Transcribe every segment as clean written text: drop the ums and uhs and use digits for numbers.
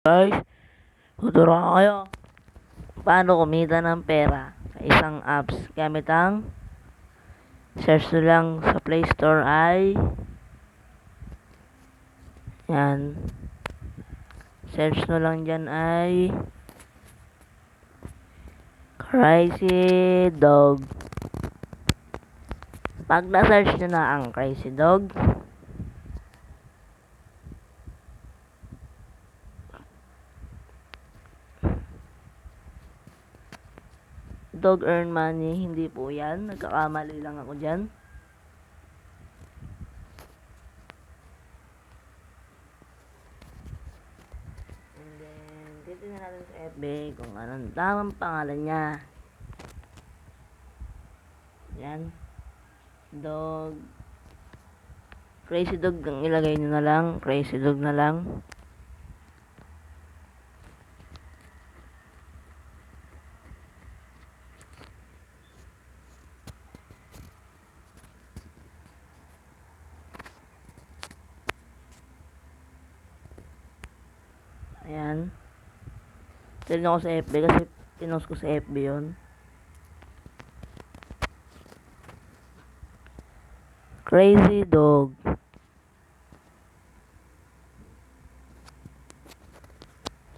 Guys, tuturo ko kayo paano kumita ng pera sa isang apps gamit ang search nyo lang sa Play Store ay yan, search nyo lang dyan ay Crazy Dog. Pag na-search nyo na ang Crazy Dog, Dog Earn Money, hindi po yan, nagkakamali lang ako dyan. And then titignan natin sa FB kung anong tamang pangalan niya. Yan, Dog Crazy Dog ang ilagay nyo na lang, Crazy Dog na lang. Ayan. Tignan ko sa FB kasi pinost ko sa FB yun. Crazy Dog.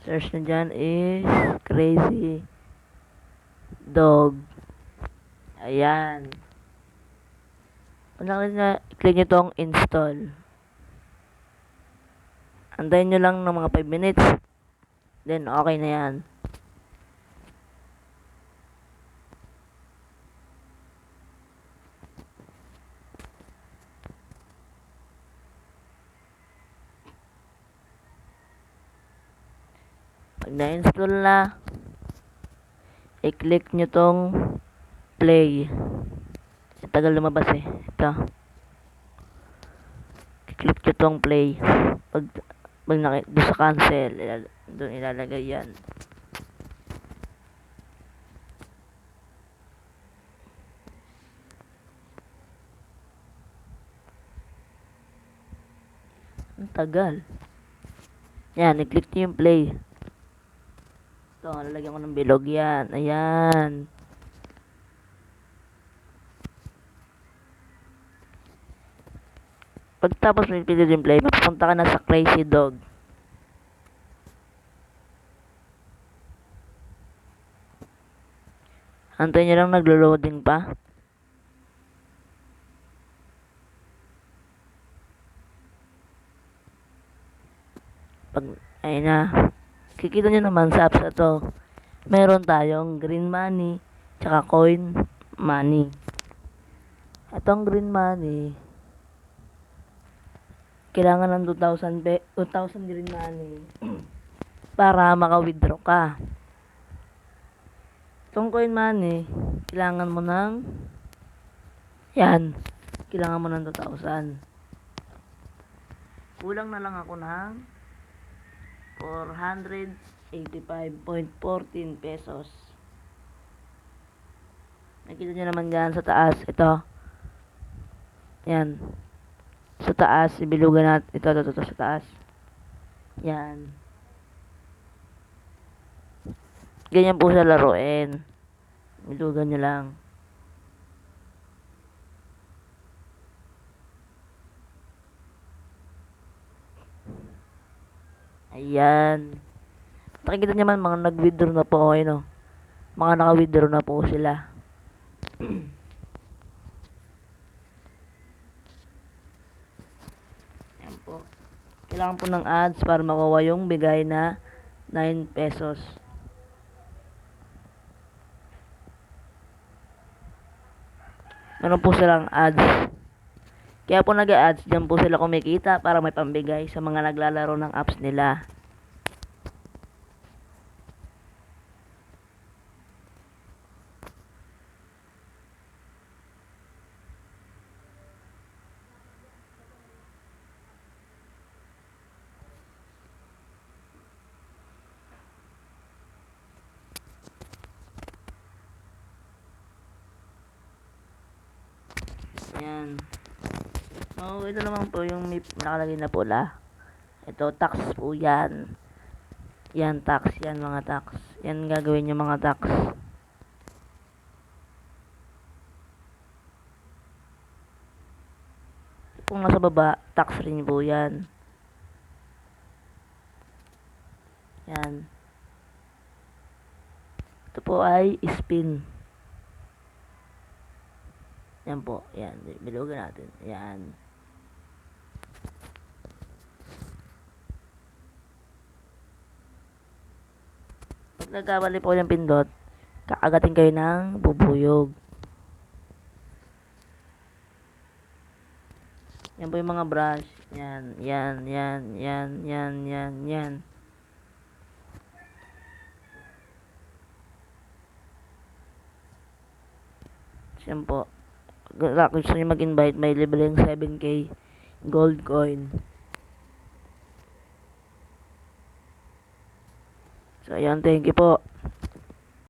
Search na dyan is Crazy Dog. Ayan. Kung click nyo tong install. Antayin nyo lang ng mga 5 minutes. Then, okay na yan. Pag na-install na, i-click nyo tong play. Tagal lumabas eh. Ito. I-click nyo tong play. Pag doon sa cancel, doon ilalagay yan. Ang tagal. Yan, i-click nyo yung play. Ito, lalagyan ko ng bilog yan. Ayan. Pagtapos may pili din play, mapupunta ka na sa Crazy Dog. Antayin nyo lang naglo-loading pa. Ayun na. Kikita nyo naman sa apps na to. Meron tayong green money, tsaka coin money. Itong green money, kailangan ng 2,000 green money para maka-withdraw ka. Itong coin money, kailangan mo ng yan, kailangan mo ng 2,000. Kulang na lang ako ng 485.14 pesos. Nakita nyo naman dyan sa taas, ito. Yan. Sa taas, ibilugan natin. Ito, sa taas. Yan. Ganyan po sa laruin. Bilugan nyo lang. Ayan. Nakikita nyo man, mga nag-withdraw na po. Okay, no? Mga naka-withdraw na po sila. Ayan po. Kailangan po ng ads para makuha yung bigay na 9 pesos. Meron po silang ads. Kaya po nag-ads, dyan po sila kumikita para may pambigay sa mga naglalaro ng apps nila. Ayan. Ito naman po yung may nakalagay na pula. Ito, tax po yan. Yan, tax. Yan, mga tax. Yan gagawin yung mga tax. Kung nasa baba, tax rin po yan. Yan. Ito po ay spin. Yan po. Yan. Bilugan natin. Yan. Pag nagkamali po yung pindot, kakagatin kayo ng bubuyog. Yan po yung mga brush. Yan. Yan. Yan. Yan. Yan. Yan. Yan. Yan po. Kung gusto nyo mag-invite, may libreng 7K gold coin. So, ayan. Thank you po.